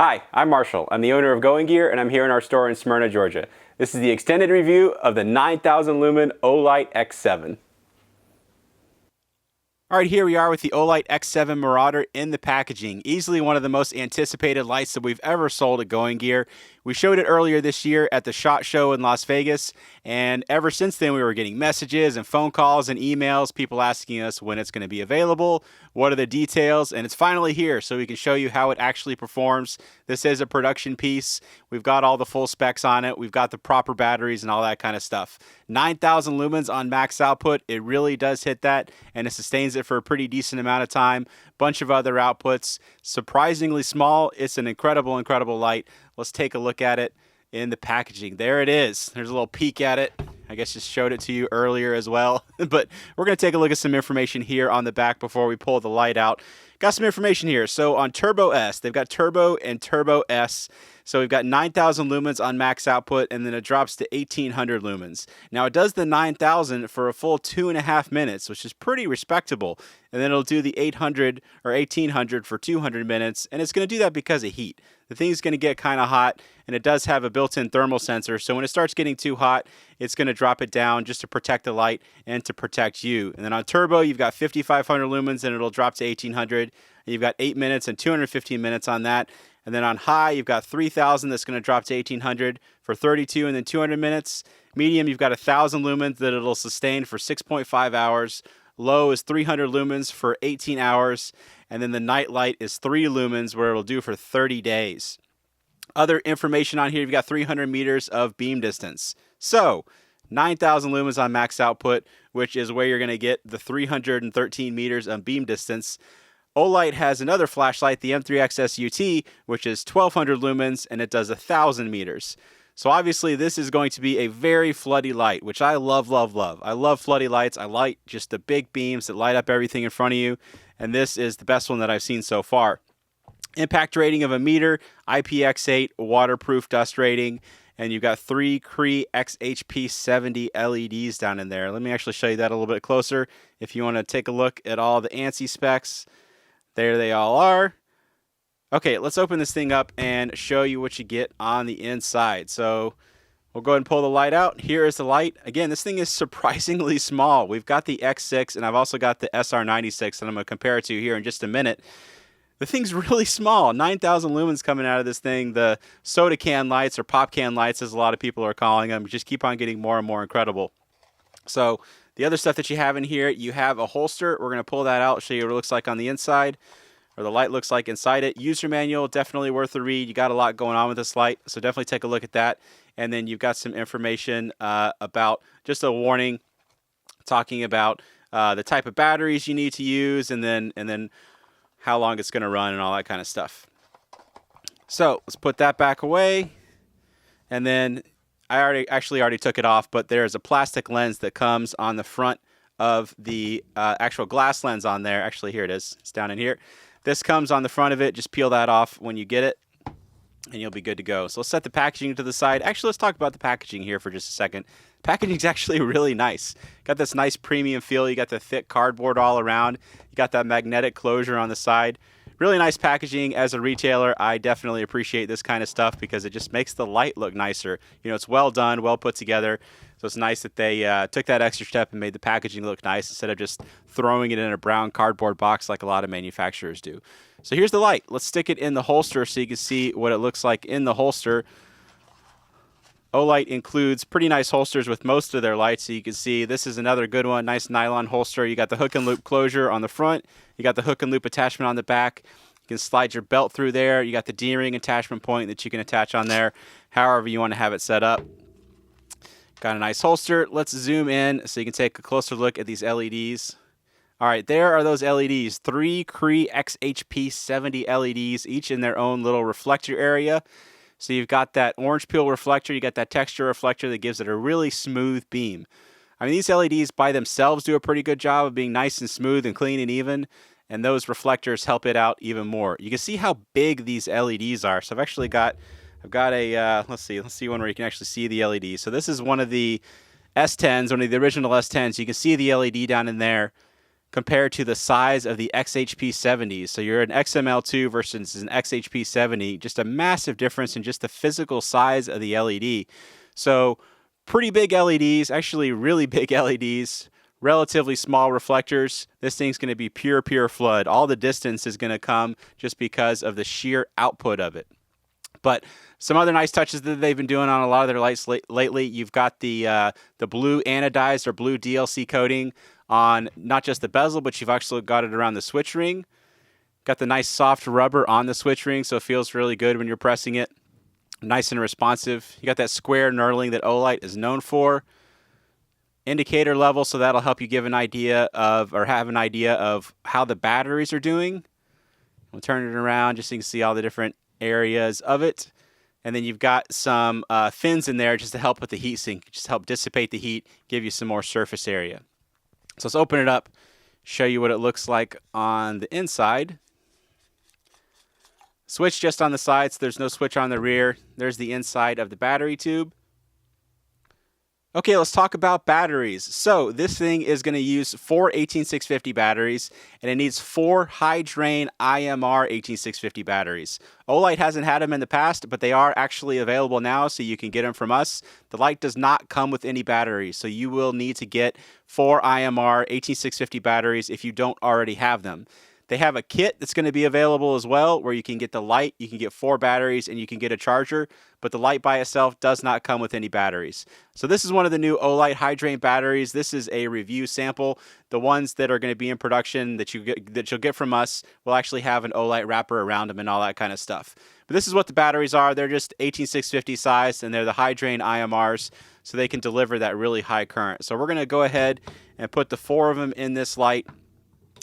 Hi, I'm Marshall. I'm the owner of Going Gear, and I'm here in our store in Smyrna, Georgia. This is the extended review of the 9000 lumen Olight X7. All right, here we are with the Olight X7 Marauder in the packaging. Easily one of the most anticipated lights that we've ever sold at Going Gear. We showed it earlier this year at the SHOT Show in Las Vegas, and ever since then we were getting messages and phone calls and emails, people asking us when it's going to be available, what are the details, and it's finally here so we can show you how it actually performs. This is a production piece. We've got all the full specs on it. We've got the proper batteries and all that kind of stuff. 9,000 lumens on max output. It really does hit that, and it sustains it for a pretty decent amount of time. Bunch of other outputs. Surprisingly small. It's an incredible light. Let's take a look at it in the packaging. There it is. There's a little peek at it. I guess just showed it to you earlier as well. But we're going to take a look at some information here on the back before we pull the light out. Got some information here. So on Turbo S, they've got Turbo and Turbo S. So we've got 9,000 lumens on max output, and then it drops to 1,800 lumens. Now it does the 9,000 for a full 2.5 minutes, which is pretty respectable. And then it'll do the 800 or 1,800 for 200 minutes, and it's going to do that because of heat. The thing's going to get kind of hot, and it does have a built-in thermal sensor, so when it starts getting too hot, it's going to drop it down just to protect the light and to protect you. And then on Turbo, you've got 5,500 lumens, and it'll drop to 1,800. And you've got 8 minutes and 215 minutes on that. And then on high, you've got 3,000 that's going to drop to 1,800 for 32 and then 200 minutes. Medium, you've got 1,000 lumens that it'll sustain for 6.5 hours. Low is 300 lumens for 18 hours. And then the night light is 3 lumens where it'll do for 30 days. Other information on here, you've got 300 meters of beam distance. So 9,000 lumens on max output, which is where you're going to get the 313 meters of beam distance. Olight has another flashlight, the M3XS UT, which is 1,200 lumens, and it does 1,000 meters. So obviously this is going to be a very floody light, which I love. I love floody lights. I like just the big beams that light up everything in front of you, and this is the best one that I've seen so far. Impact rating of 1 meter, IPX8, waterproof dust rating, and you've got 3 Cree XHP70 LEDs down in there. Let me actually show you that a little bit closer if you want to take a look at all the ANSI specs. There they all are. Okay, let's open this thing up and show you what you get on the inside. So we'll go ahead and pull the light out. Here is the light. Again, this thing is surprisingly small. We've got the X6 and I've also got the SR96 that I'm going to compare it to here in just a minute. The thing's really small. 9,000 lumens coming out of this thing. The soda can lights or pop can lights, as a lot of people are calling them, just keep on getting more and more incredible. So the other stuff that you have in here, you have a holster. We're going to pull that out, show you what it looks like on the inside, or the light looks like inside it. User manual, definitely worth a read. You got a lot going on with this light, so definitely take a look at that. And then you've got some information about just a warning, talking about the type of batteries you need to use, and then how long it's going to run and all that kind of stuff. So let's put that back away, and then I already took it off, but there's a plastic lens that comes on the front of the actual glass lens on there. Actually, here it is. It's down in here. This comes on the front of it. Just peel that off when you get it, and you'll be good to go. So let's set the packaging to the side. Actually, let's talk about the packaging here for just a second. Packaging's actually really nice. Got this nice premium feel. You got the thick cardboard all around. You got that magnetic closure on the side. Really nice packaging. As a retailer, I definitely appreciate this kind of stuff because it just makes the light look nicer. You know, it's well done, well put together. So it's nice that they took that extra step and made the packaging look nice instead of just throwing it in a brown cardboard box like a lot of manufacturers do. So here's the light. Let's stick it in the holster so you can see what it looks like in the holster. Olight includes pretty nice holsters with most of their lights, so you can see this is another good one. Nice nylon holster. You got the hook and loop closure on the front. You got the hook and loop attachment on the back. You can slide your belt through there. You got the D-ring attachment point that you can attach on there, however you want to have it set up. Got a nice holster. Let's zoom in so you can take a closer look at these LEDs. All right, there are those LEDs. 3 Cree XHP70 LEDs, each in their own little reflector area. So you've got that orange peel reflector, you got that texture reflector that gives it a really smooth beam. I mean, these LEDs by themselves do a pretty good job of being nice and smooth and clean and even, and those reflectors help it out even more. You can see how big these LEDs are. So I've got a, let's see one where you can actually see the LED. So this is one of the S10s, one of the original S10s. You can see the LED down in there. compared to the size of the XHP70s. So you're an XML2 versus an XHP70, just a massive difference in just the physical size of the LED. So pretty big LEDs, actually really big LEDs, relatively small reflectors. This thing's going to be pure flood. All the distance is going to come just because of the sheer output of it. But some other nice touches that they've been doing on a lot of their lights lately, you've got the blue anodized or blue DLC coating on not just the bezel, but you've actually got it around the switch ring. Got the nice soft rubber on the switch ring, so it feels really good when you're pressing it. Nice and responsive. You got that square knurling that Olight is known for. Indicator level, so that'll help you give an idea of, or have an idea of how the batteries are doing. We'll turn it around just so you can see all the different areas of it. And then you've got some fins in there just to help with the heat sink, just help dissipate the heat, give you some more surface area. So let's open it up, show you what it looks like on the inside. Switch just on the sides, so there's no switch on the rear. There's the inside of the battery tube. Okay, let's talk about batteries. So this thing is going to use 4 18650 batteries, and it needs 4 high-drain IMR 18650 batteries. Olight hasn't had them in the past, but they are actually available now, so you can get them from us. The light does not come with any batteries, so you will need to get 4 IMR 18650 batteries if you don't already have them. They have a kit that's going to be available as well, where you can get the light, you can get 4 batteries, and you can get a charger, but the light by itself does not come with any batteries. So this is one of the new Olight high drain batteries. This is a review sample. The ones that are going to be in production that you'll get from us will actually have an Olight wrapper around them and all that kind of stuff. But this is what the batteries are. They're just 18650 size, and they're the high drain IMRs, so they can deliver that really high current. So we're going to go ahead and put the 4 of them in this light.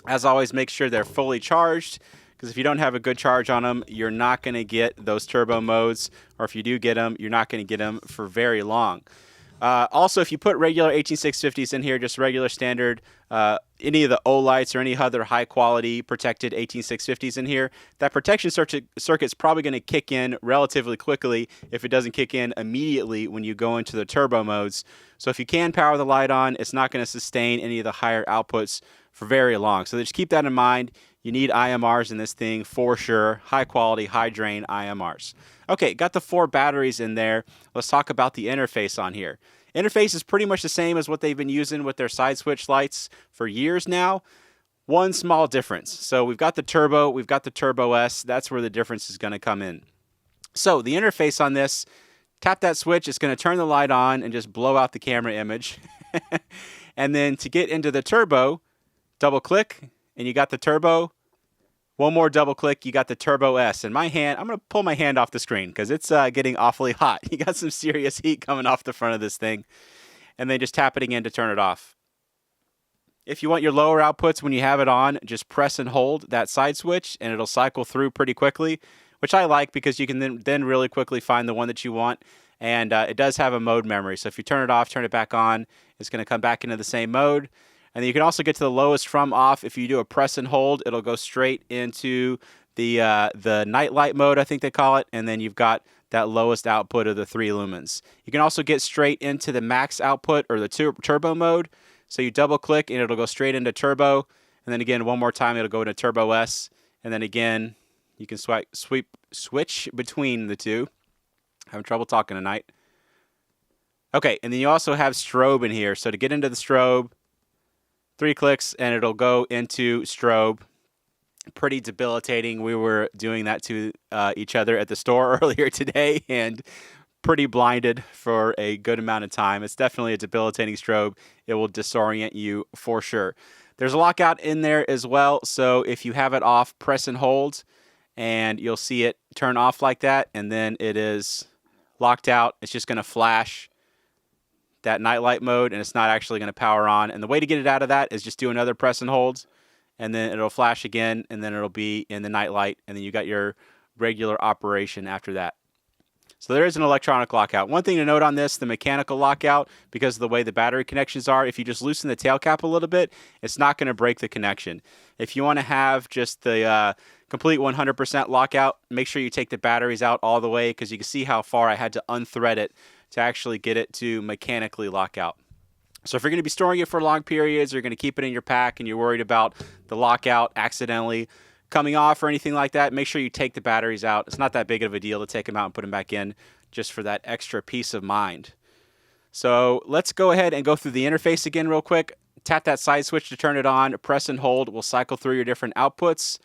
As always, make sure they're fully charged, because if you don't have a good charge on them, you're not going to get those turbo modes, or if you do get them, you're not going to get them for very long. Also, if you put regular 18650s in here, just regular standard, any of the Olights or any other high-quality protected 18650s in here, that protection circuit's probably going to kick in relatively quickly if it doesn't kick in immediately when you go into the turbo modes. So if you can power the light on, it's not going to sustain any of the higher outputs for very long. So just keep that in mind. You need IMRs in this thing for sure. High quality, high drain IMRs. Okay, got the 4 batteries in there. Let's talk about the interface on here. Interface is pretty much the same as what they've been using with their side switch lights for years now. One small difference. So we've got the Turbo, we've got the Turbo S. That's where the difference is going to come in. So the interface on this, tap that switch, it's going to turn the light on and just blow out the camera image. And then to get into the Turbo, double click, and you got the Turbo. One more double click, you got the Turbo S. And my hand, I'm going to pull my hand off the screen because it's getting awfully hot. You got some serious heat coming off the front of this thing. And then just tap it again to turn it off. If you want your lower outputs when you have it on, just press and hold that side switch and it'll cycle through pretty quickly, which I like because you can then really quickly find the one that you want. And it does have a mode memory. So if you turn it off, turn it back on, it's going to come back into the same mode. And then you can also get to the lowest from off. If you do a press and hold, it'll go straight into the night light mode, I think they call it. And then you've got that lowest output of the 3 lumens. You can also get straight into the max output or the turbo mode. So you double click and it'll go straight into turbo. And then again, one more time, it'll go into Turbo S. And then again, you can switch between the two. Having trouble talking tonight. Okay, and then you also have strobe in here. So to get into the strobe, 3 clicks and it'll go into strobe. Pretty debilitating. We were doing that to each other at the store earlier today and pretty blinded for a good amount of time. It's definitely a debilitating strobe. It will disorient you for sure. There's a lockout in there as well. So if you have it off, press and hold and you'll see it turn off like that. And then it is locked out. It's just going to flash that nightlight mode and it's not actually going to power on. And the way to get it out of that is just do another press and hold and then it'll flash again and then it'll be in the nightlight and then you got your regular operation after that. So there is an electronic lockout. One thing to note on this, the mechanical lockout, because of the way the battery connections are, if you just loosen the tail cap a little bit, it's not going to break the connection. If you want to have just the complete 100% lockout, make sure you take the batteries out all the way because you can see how far I had to unthread it to actually get it to mechanically lock out. So if you're going to be storing it for long periods, or you're going to keep it in your pack and you're worried about the lockout accidentally coming off or anything like that, make sure you take the batteries out. It's not that big of a deal to take them out and put them back in, just for that extra peace of mind. So let's go ahead and go through the interface again real quick. Tap that side switch to turn it on. Press and hold will cycle through your different outputs.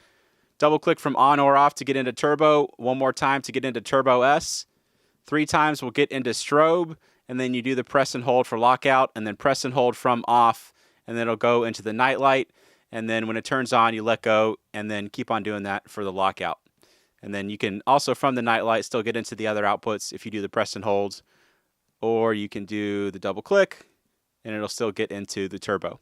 Double click from on or off to get into turbo. One more time to get into turbo S. 3 times we'll get into strobe. And then you do the press and hold for lockout, and then press and hold from off, and then it'll go into the night light. And then when it turns on, you let go, and then keep on doing that for the lockout. And then you can also, from the night light, still get into the other outputs if you do the press and holds, or you can do the double click, and it'll still get into the turbo.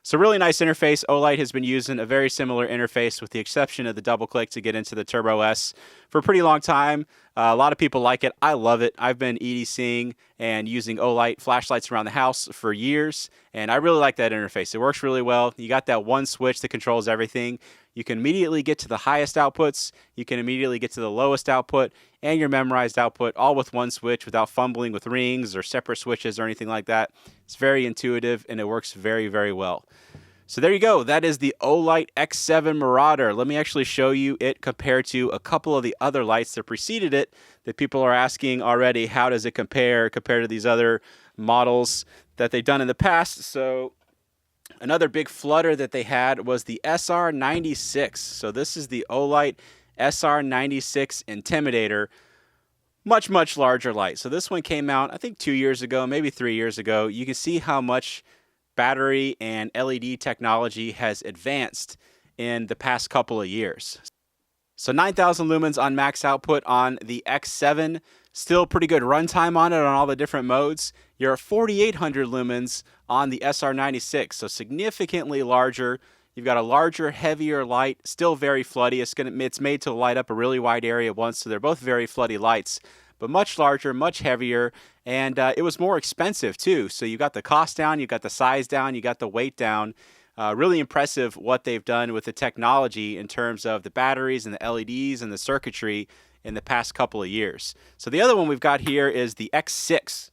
So really nice interface. Olight has been using a very similar interface, with the exception of the double click, to get into the Turbo S for a pretty long time. A lot of people like it. I love it. I've been EDCing and using Olight flashlights around the house for years, and I really like that interface. It works really well. You got that one switch that controls everything. You can immediately get to the highest outputs. You can immediately get to the lowest output and your memorized output, all with one switch, without fumbling with rings or separate switches or anything like that. It's very intuitive, and it works very, very well. So there you go. That is the Olight X7 Marauder. Let me actually show you it compared to a couple of the other lights that preceded it that people are asking already. How does it compare to these other models that they've done in the past? So another big flutter that they had was the SR96. So this is the Olight SR96 Intimidator. Much, much larger light. So this one came out, I think, 2 years ago, maybe 3 years ago. You can see how much battery and LED technology has advanced in the past couple of years. So 9,000 lumens on max output on the X7. Still pretty good runtime on it on all the different modes. You're at 4,800 lumens on the SR96, so significantly larger. You've got a larger, heavier light, still very floody. It's made to light up a really wide area at once, so they're both very floody lights, but much larger, much heavier, and it was more expensive too. So you got the cost down, you got the size down, you got the weight down. Really impressive what they've done with the technology in terms of the batteries and the LEDs and the circuitry in the past couple of years. So the other one we've got here is the X6.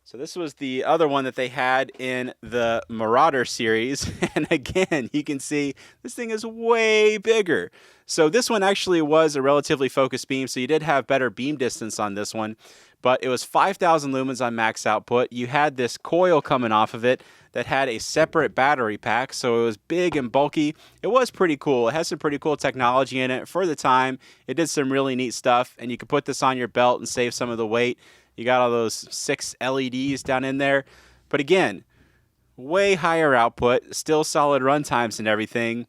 So this was the other one that they had in the Marauder series. And again, you can see this thing is way bigger. So this one actually was a relatively focused beam, so you did have better beam distance on this one. But it was 5,000 lumens on max output. You had this coil coming off of it that had a separate battery pack, so it was big and bulky. It was pretty cool. It has some pretty cool technology in it. For the time, it did some really neat stuff, and you could put this on your belt and save some of the weight. You got all those 6 LEDs down in there. But again, way higher output, still solid run times and everything.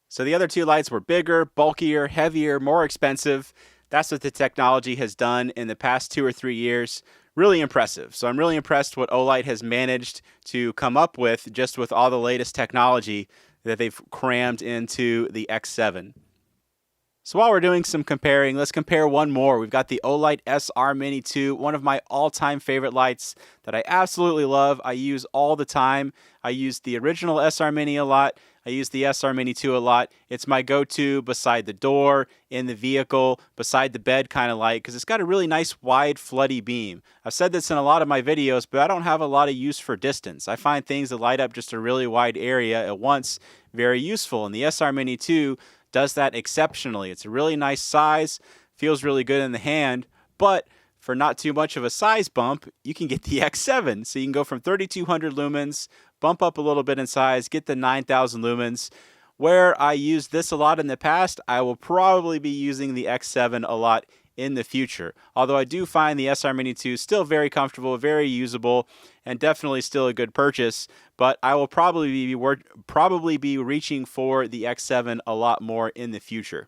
So the other two lights were bigger, bulkier, heavier, more expensive. That's what the technology has done in the past 2 or 3 years. Really impressive. So I'm really impressed what Olight has managed to come up with, just with all the latest technology that they've crammed into the X7. So while we're doing some comparing, let's compare one more. We've got the Olight SR Mini 2, one of my all-time favorite lights that I absolutely love. I use all the time. I use the original SR Mini a lot. I use the SR Mini 2 a lot. It's my go-to beside the door, in the vehicle, beside the bed kind of light, because it's got a really nice wide floody beam. I've said this in a lot of my videos, but I don't have a lot of use for distance. I find things that light up just a really wide area at once very useful, and the SR Mini 2 does that exceptionally. It's a really nice size, feels really good in the hand, but for not too much of a size bump, you can get the X7. So you can go from 3,200 lumens, bump up a little bit in size, get the 9,000 lumens. Where I used this a lot in the past, I will probably be using the X7 a lot in the future. Although I do find the SR Mini 2 still very comfortable, very usable, and definitely still a good purchase. But I will probably be reaching for the X7 a lot more in the future.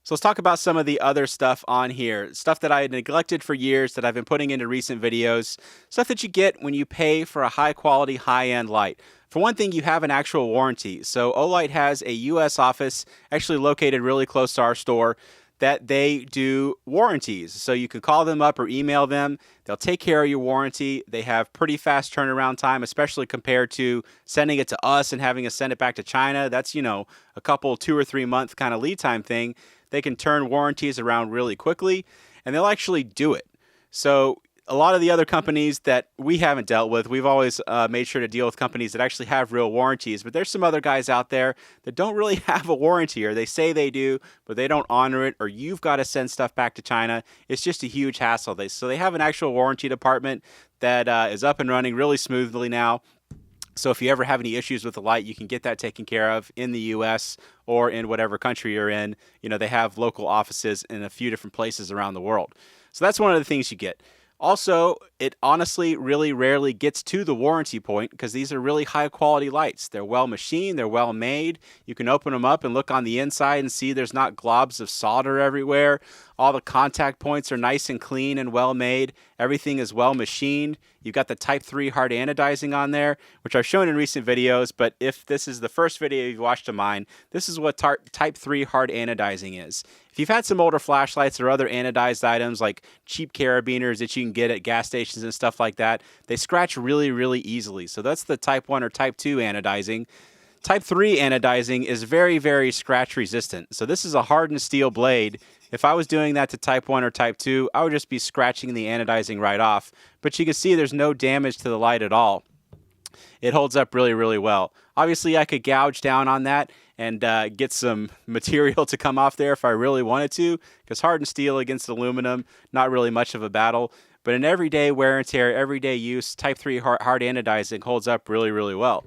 So let's talk about some of the other stuff on here. Stuff that I had neglected for years that I've been putting into recent videos. Stuff that you get when you pay for a high quality, high-end light. For one thing, you have an actual warranty. So Olight has a US office actually located really close to our store that they do warranties. So you can call them up or email them. They'll take care of your warranty. They have pretty fast turnaround time, especially compared to sending it to us and having us send it back to China. That's, a couple 2 or 3 month kind of lead time thing. They can turn warranties around really quickly, and they'll actually do it. So a lot of the other companies that we haven't dealt with, we've always made sure to deal with companies that actually have real warranties. But there's some other guys out there that don't really have a warranty, or they say they do, but they don't honor it, or you've got to send stuff back to China. It's just a huge hassle. So they have an actual warranty department that is up and running really smoothly now. So if you ever have any issues with the light, you can get that taken care of in the U.S. or in whatever country you're in. You know, they have local offices in a few different places around the world. So that's one of the things you get. Also, it honestly really rarely gets to the warranty point because these are really high quality lights. They're well machined, they're well made. You can open them up and look on the inside and see there's not globs of solder everywhere. All the contact points are nice and clean and well made. Everything is well machined. You've got the Type 3 hard anodizing on there, which I've shown in recent videos, but if this is the first video you've watched of mine, this is what Type 3 hard anodizing is. If you've had some older flashlights or other anodized items like cheap carabiners that you can get at gas stations and stuff like that, they scratch really, really easily. So that's the Type 1 or Type 2 anodizing. Type 3 anodizing is very, very scratch resistant. So this is a hardened steel blade. If I was doing that to Type 1 or Type 2, I would just be scratching the anodizing right off. But you can see there's no damage to the light at all. It holds up really, really well. Obviously, I could gouge down on that and get some material to come off there if I really wanted to, because hardened steel against aluminum, not really much of a battle. But in everyday wear and tear, everyday use, Type 3 hard anodizing holds up really, really well.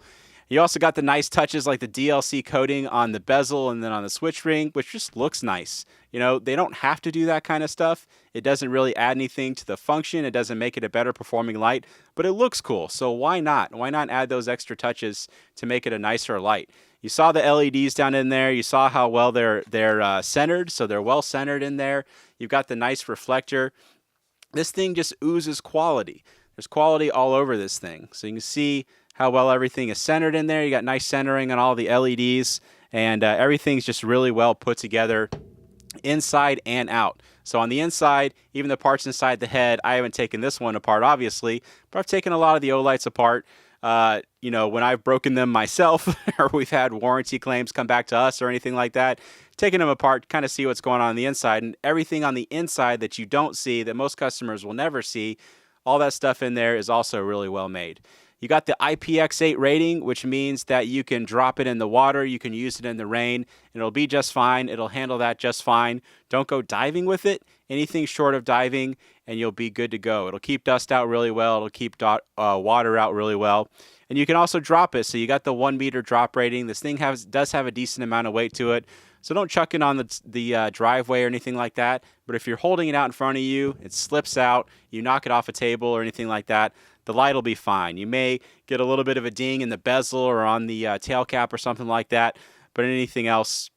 You also got the nice touches like the DLC coating on the bezel and then on the switch ring, which just looks nice. You know, they don't have to do that kind of stuff. It doesn't really add anything to the function. It doesn't make it a better performing light, but it looks cool. So why not? Why not add those extra touches to make it a nicer light? You saw the LEDs down in there. You saw how well they're centered, so they're well centered in there. You've got the nice reflector. This thing just oozes quality. There's quality all over this thing. So you can see how well everything is centered in there. You got nice centering on all the LEDs, and everything's just really well put together inside and out. So on the inside, even the parts inside the head, I haven't taken this one apart, obviously, but I've taken a lot of the Olights apart. You know, when I've broken them myself, or we've had warranty claims come back to us or anything like that, taking them apart, kind of see what's going on the inside. And everything on the inside that you don't see, that most customers will never see, all that stuff in there is also really well made. You got the IPX8 rating, which means that you can drop it in the water, you can use it in the rain, and it'll be just fine. It'll handle that just fine. Don't go diving with it. Anything short of diving, and you'll be good to go. It'll keep dust out really well. It'll keep water out really well. And you can also drop it. So you got the 1 meter drop rating. This thing does have a decent amount of weight to it. So don't chuck it on the driveway or anything like that. But if you're holding it out in front of you, it slips out, you knock it off a table or anything like that, the light will be fine. You may get a little bit of a ding in the bezel or on the tail cap or something like that, but anything else,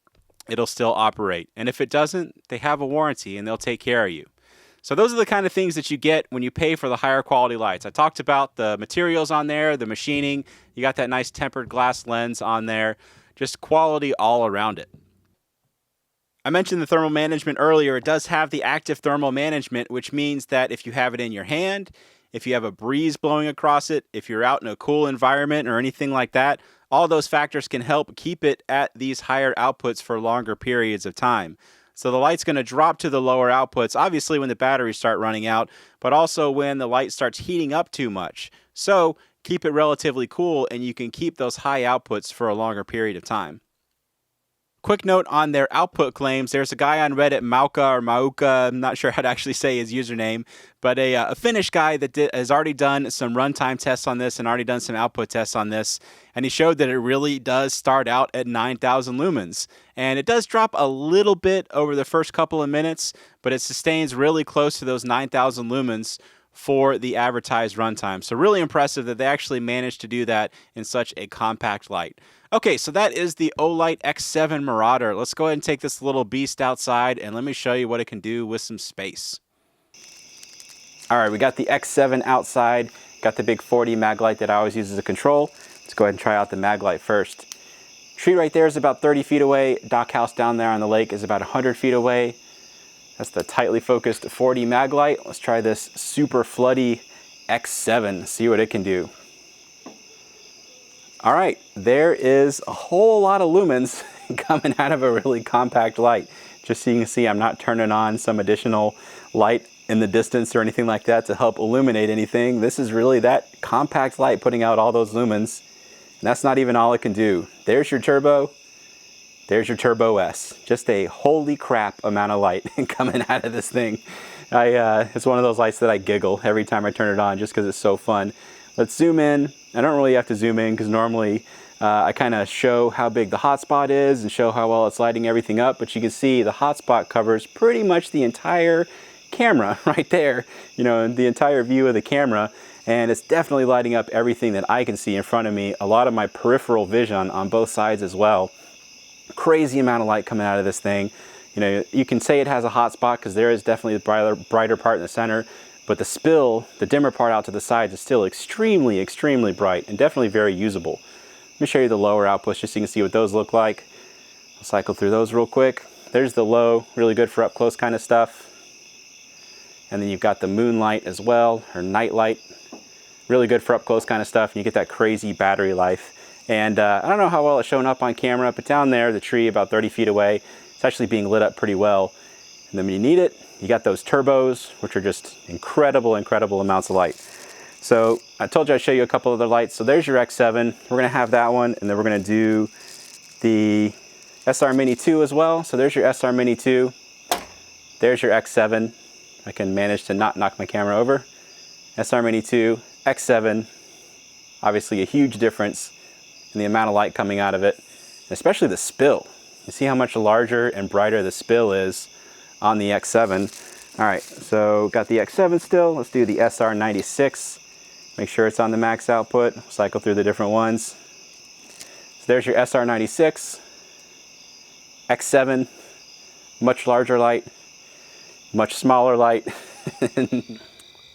it'll still operate. And if it doesn't, they have a warranty and they'll take care of you. So those are the kind of things that you get when you pay for the higher quality lights. I talked about the materials on there, the machining. You got that nice tempered glass lens on there. Just quality all around it. I mentioned the thermal management earlier. It does have the active thermal management, which means that if you have it in your hand, if you have a breeze blowing across it, if you're out in a cool environment or anything like that, all those factors can help keep it at these higher outputs for longer periods of time. So the light's going to drop to the lower outputs, obviously when the batteries start running out, but also when the light starts heating up too much. So keep it relatively cool and you can keep those high outputs for a longer period of time. Quick note on their output claims. There's a guy on Reddit, Mauka, I'm not sure how to actually say his username, but a Finnish guy that has already done some runtime tests on this and already done some output tests on this, and he showed that it really does start out at 9,000 lumens. And it does drop a little bit over the first couple of minutes, but it sustains really close to those 9,000 lumens for the advertised runtime. So really impressive that they actually managed to do that in such a compact light. Okay, so that is the Olight X7 Marauder. Let's go ahead and take this little beast outside and let me show you what it can do with some space. All right, we got the X7 outside, got the big 40 mag light that I always use as a control. Let's go ahead and try out the mag light first. Tree right there is about 30 feet away. Dock house down there on the lake is about 100 feet away. That's the tightly focused 40 mag light. Let's try this super floody X7, see what it can do. All right, there is a whole lot of lumens coming out of a really compact light. Just so you can see, I'm not turning on some additional light in the distance or anything like that to help illuminate anything. This is really that compact light putting out all those lumens. And that's not even all it can do. There's your turbo. There's your Turbo S. Just a holy crap amount of light coming out of this thing. It's one of those lights that I giggle every time I turn it on just because it's so fun. Let's zoom in. I don't really have to zoom in because normally I kind of show how big the hotspot is and show how well it's lighting everything up, but you can see the hotspot covers pretty much the entire camera right there, you know, the entire view of the camera, and it's definitely lighting up everything that I can see in front of me, a lot of my peripheral vision on both sides as well. Crazy amount of light coming out of this thing. You know, you can say it has a hotspot because there is definitely the brighter part in the center, but the spill, the dimmer part out to the sides is still extremely, extremely bright and definitely very usable. Let me show you the lower outputs just so you can see what those look like. I'll cycle through those real quick. There's the low, really good for up close kind of stuff. And then you've got the moonlight as well, or night light. Really good for up close kind of stuff, and you get that crazy battery life. And I don't know how well it's showing up on camera, but down there, the tree about 30 feet away, it's actually being lit up pretty well. And then when you need it, you got those turbos, which are just incredible, incredible amounts of light. So I told you I'd show you a couple other lights. So there's your X7. We're gonna have that one, and then we're gonna do the SR Mini 2 as well. So there's your SR Mini 2. There's your X7. I can manage to not knock my camera over. SR Mini 2, X7, obviously a huge difference in the amount of light coming out of it, and especially the spill. You see how much larger and brighter the spill is on the X7. All right, so got the X7 still. Let's do the SR96. Make sure it's on the max output. Cycle through the different ones. So there's your SR96, X7, much larger light, much smaller light.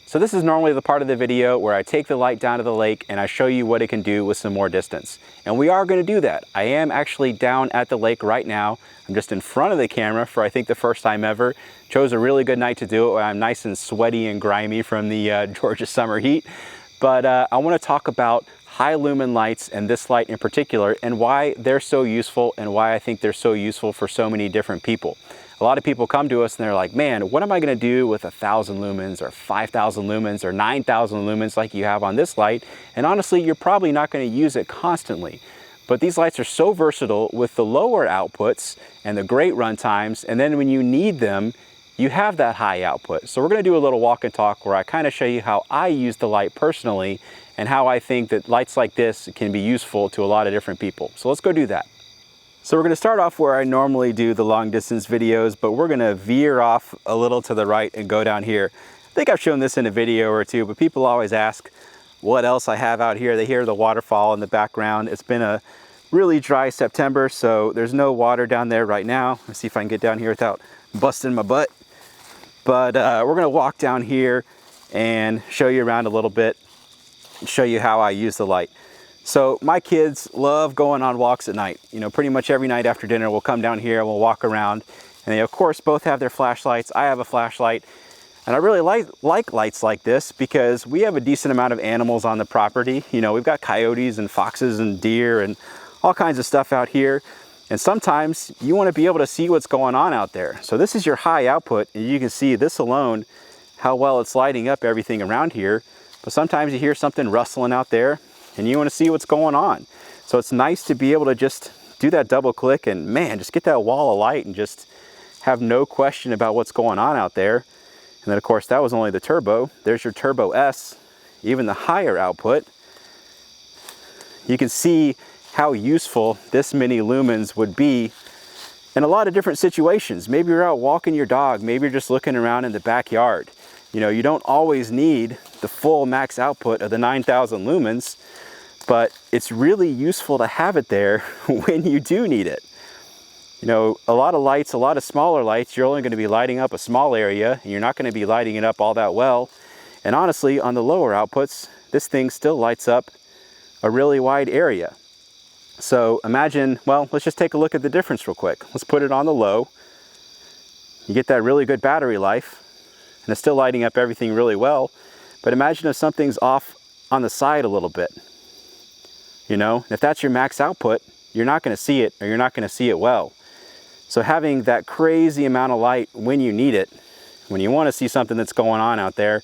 So this is normally the part of the video where I take the light down to the lake and I show you what it can do with some more distance. And we are going to do that. I am actually down at the lake right now. I'm just in front of the camera for I think the first time ever. Chose a really good night to do it when I'm nice and sweaty and grimy from the Georgia summer heat. But I want to talk about high lumen lights and this light in particular and why they're so useful and why I think they're so useful for so many different people. A lot of people come to us and they're like, man, what am I going to do with 1,000 lumens or 5,000 lumens or 9,000 lumens like you have on this light? And honestly, you're probably not going to use it constantly. But these lights are so versatile with the lower outputs and the great run times. And then when you need them, you have that high output. So we're going to do a little walk and talk where I kind of show you how I use the light personally and how I think that lights like this can be useful to a lot of different people. So let's go do that. So we're going to start off where I normally do the long distance videos, but we're going to veer off a little to the right and go down here. I think I've shown this in a video or two, but people always ask what else I have out here. They hear the waterfall in the background. It's been a really dry September, so there's no water down there right now. Let's see if I can get down here without busting my butt. But we're going to walk down here and show you around a little bit and show you how I use the light. So my kids love going on walks at night. You know, pretty much every night after dinner we'll come down here and we'll walk around. And they of course both have their flashlights. I have a flashlight. And I really like lights like this because we have a decent amount of animals on the property. You know, we've got coyotes and foxes and deer and all kinds of stuff out here. And sometimes you want to be able to see what's going on out there. So this is your high output, and you can see this alone, how well it's lighting up everything around here. But sometimes you hear something rustling out there and you want to see what's going on. So it's nice to be able to just do that double click and man, just get that wall of light and just have no question about what's going on out there. And then of course that was only the turbo. There's your Turbo S, even the higher output. You can see how useful this many lumens would be in a lot of different situations. Maybe you're out walking your dog, maybe you're just looking around in the backyard. You know, you don't always need the full max output of the 9,000 lumens, but it's really useful to have it there when you do need it. You know, a lot of lights, a lot of smaller lights, you're only going to be lighting up a small area and you're not going to be lighting it up all that well. And honestly, on the lower outputs, this thing still lights up a really wide area. So imagine, well, let's just take a look at the difference real quick. Let's put it on the low. You get that really good battery life and it's still lighting up everything really well. But imagine if something's off on the side a little bit. You know, if that's your max output, you're not going to see it or you're not going to see it well. So having that crazy amount of light when you need it, when you want to see something that's going on out there,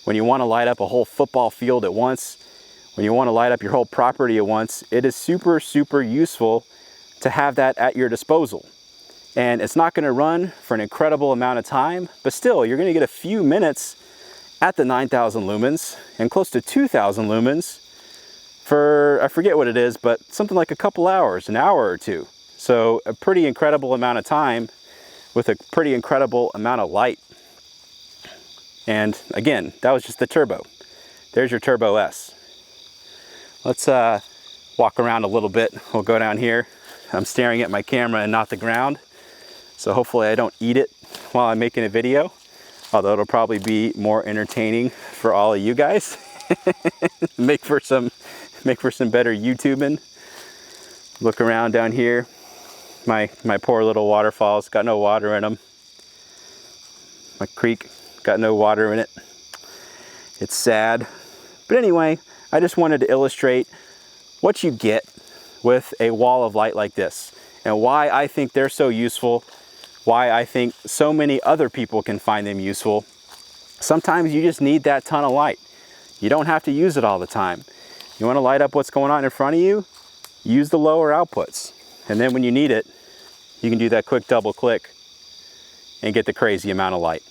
when you want to light up a whole football field at once, when you want to light up your whole property at once, it is super, super useful to have that at your disposal. And it's not going to run for an incredible amount of time, but still, you're going to get a few minutes at the 9,000 lumens and close to 2,000 lumens for, I forget what it is, but something like a couple hours, an hour or two. So a pretty incredible amount of time with a pretty incredible amount of light. And again, that was just the turbo. There's your Turbo S. Let's walk around a little bit. We'll go down here. I'm staring at my camera and not the ground. So hopefully I don't eat it while I'm making a video. Although it'll probably be more entertaining for all of you guys. make for some better YouTubing. Look around down here. My poor little waterfalls, got no water in them. My creek, got no water in it. It's sad. But anyway, I just wanted to illustrate what you get with a wall of light like this and why I think they're so useful, why I think so many other people can find them useful. Sometimes you just need that ton of light. You don't have to use it all the time. You want to light up what's going on in front of you, use the lower outputs. And then when you need it, you can do that quick double click and get the crazy amount of light.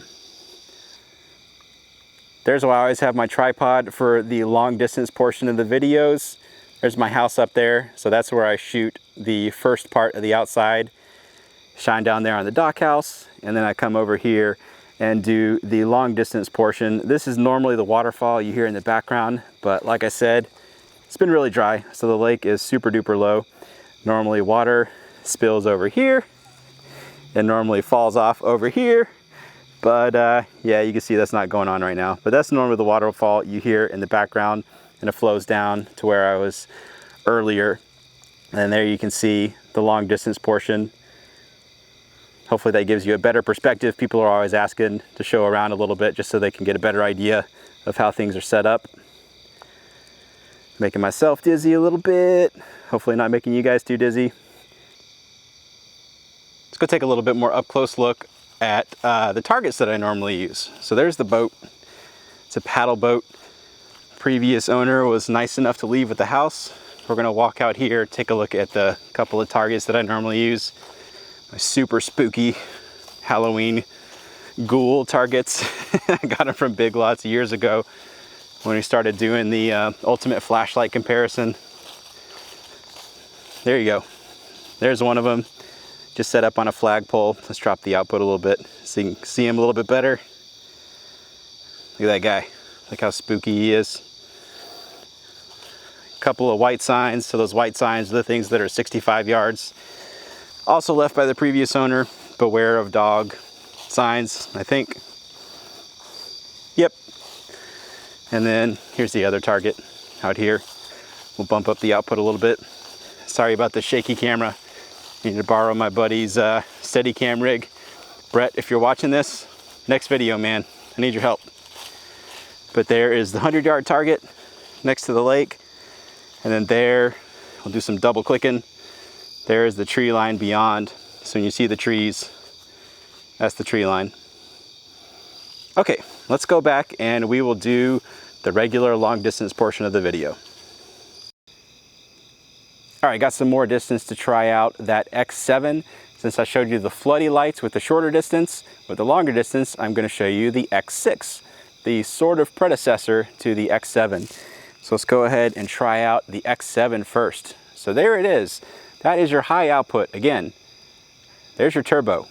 There's why I always have my tripod for the long distance portion of the videos. There's my house up there. So that's where I shoot the first part of the outside, shine down there on the dock house, and then I come over here and do the long distance portion. This is normally the waterfall you hear in the background, but like I said, it's been really dry, so the lake is super duper low. Normally water spills over here and normally falls off over here. But yeah, you can see that's not going on right now. But that's normally the waterfall you hear in the background, and it flows down to where I was earlier. And there you can see the long distance portion. Hopefully that gives you a better perspective. People are always asking to show around a little bit just so they can get a better idea of how things are set up. Making myself dizzy a little bit. Hopefully not making you guys too dizzy. Let's go take a little bit more up close look at the targets that I normally use. So there's the boat. It's a paddle boat. Previous owner was nice enough to leave at the house. We're gonna walk out here, take a look at the couple of targets that I normally use. My super spooky Halloween ghoul targets. I got them from Big Lots years ago when we started doing the ultimate flashlight comparison. There you go. There's one of them. Just set up on a flagpole. Let's drop the output a little bit so you can see him a little bit better. Look at that guy. Look how spooky he is. A couple of white signs. So those white signs are the things that are 65 yards. Also left by the previous owner. Beware of dog signs, I think. Yep. And then here's the other target out here. We'll bump up the output a little bit. Sorry about the shaky camera. I need to borrow my buddy's Steadicam rig. Brett, if you're watching this, next video, man, I need your help. But there is the 100-yard target next to the lake. And then there, we'll do some double clicking. There is the tree line beyond. So when you see the trees, that's the tree line. Okay, let's go back and we will do the regular long distance portion of the video. All right, got some more distance to try out that X7. Since I showed you the floody lights with the shorter distance, with the longer distance, I'm gonna show you the X6, the sort of predecessor to the X7. So let's go ahead and try out the X7 first. So there it is. That is your high output. Again, there's your turbo.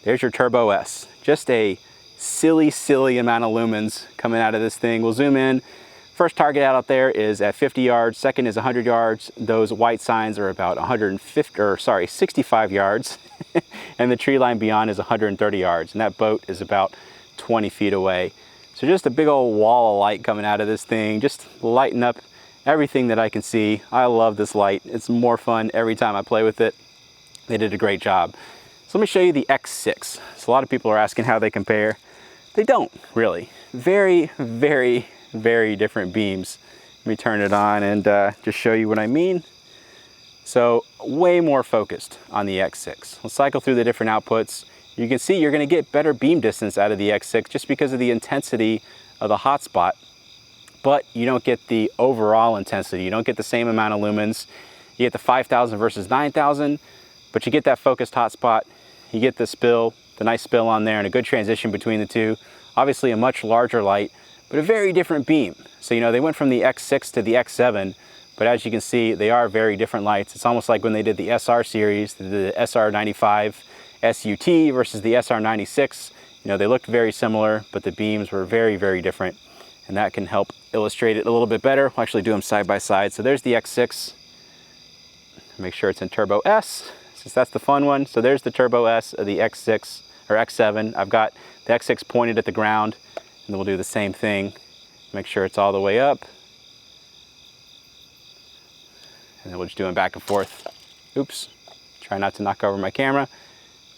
There's your Turbo S. Just a silly, silly amount of lumens coming out of this thing. We'll zoom in. First target out there is at 50 yards. Second is 100 yards. Those white signs are about 65 yards. And the tree line beyond is 130 yards. And that boat is about 20 feet away. So just a big old wall of light coming out of this thing, just lighting up everything that I can see. I love this light. It's more fun every time I play with it. They did a great job. So let me show you the X6. So a lot of people are asking how they compare. They don't really. Very, very, very different beams. Let me turn it on and just show you what I mean. So way more focused on the X6. Let's cycle through the different outputs you can see you're going to get better beam distance out of the X6 just because of the intensity of the hotspot, but you don't get the overall intensity. You don't get the same amount of lumens. You get the 5,000 versus 9,000, but you get that focused hotspot. You get the spill, the nice spill on there, and a good transition between the two. Obviously a much larger light, but a very different beam. So, you know, they went from the X6 to the X7, but as you can see, they are very different lights. It's almost like when they did the SR series, the SR95 SUT versus the SR96. You know, they looked very similar, but the beams were very, very different. And that can help illustrate it a little bit better. We'll actually do them side by side. So there's the X6. Make sure it's in Turbo S, since that's the fun one. So there's the Turbo S of the X6 or X7. I've got the X6 pointed at the ground, and then we'll do the same thing. Make sure it's all the way up. And then we'll just do them back and forth. Oops, try not to knock over my camera.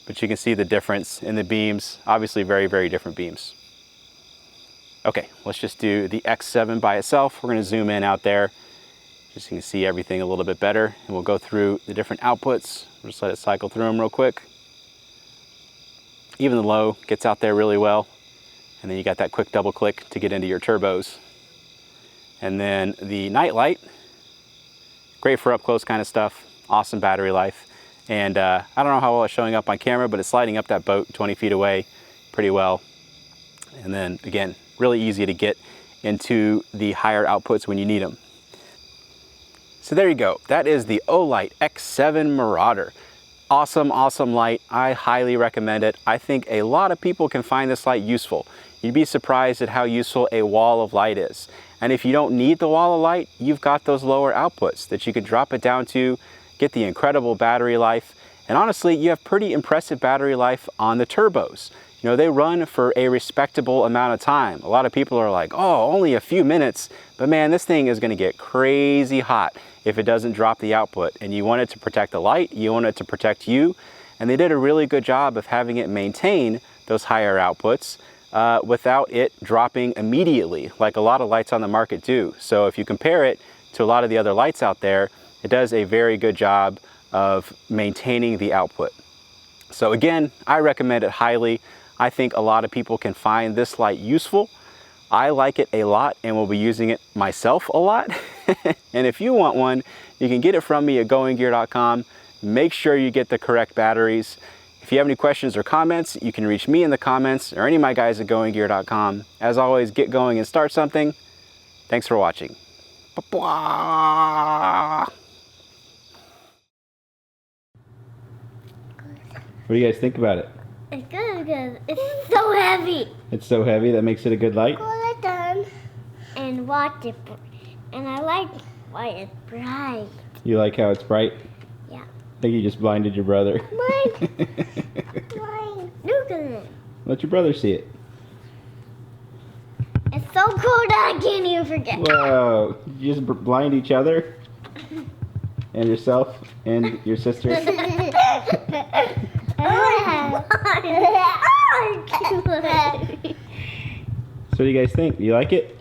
But you can see the difference in the beams. Obviously very, very different beams. Okay, let's just do the X7 by itself. We're gonna zoom in out there, just so you can see everything a little bit better. And we'll go through the different outputs. We'll just let it cycle through them real quick. Even the low gets out there really well. And then you got that quick double click to get into your turbos. And then the night light, great for up close kind of stuff. Awesome battery life. And I don't know how well it's showing up on camera, but it's sliding up that boat 20 feet away pretty well. And then again, really easy to get into the higher outputs when you need them. So there you go. That is the Olight X7 Marauder. Awesome, awesome light. I highly recommend it. I think a lot of people can find this light useful. You'd be surprised at how useful a wall of light is. And if you don't need the wall of light, you've got those lower outputs that you could drop it down to, get the incredible battery life. And honestly, you have pretty impressive battery life on the turbos. You know, they run for a respectable amount of time. A lot of people are like, oh, only a few minutes. But man, this thing is gonna get crazy hot if it doesn't drop the output. And you want it to protect the light, you want it to protect you. And they did a really good job of having it maintain those higher outputs without it dropping immediately, like a lot of lights on the market do. So if you compare it to a lot of the other lights out there, it does a very good job of maintaining the output. So again, I recommend it highly. I think a lot of people can find this light useful. I like it a lot and will be using it myself a lot. And if you want one, you can get it from me at goinggear.com. Make sure you get the correct batteries. If you have any questions or comments, you can reach me in the comments or any of my guys at goinggear.com. As always, get going and start something. Thanks for watching. What do you guys think about it? It's good because it's so heavy. It's so heavy, that makes it a good light? Cool it down and watch it. And I like why it's bright. You like how it's bright? Yeah. I think you just blinded your brother. Mine. Look at it. Let your brother see it. It's so cool that I can't even forget. Whoa, you just blind each other? And yourself and your sister? So what do you guys think? Do you like it?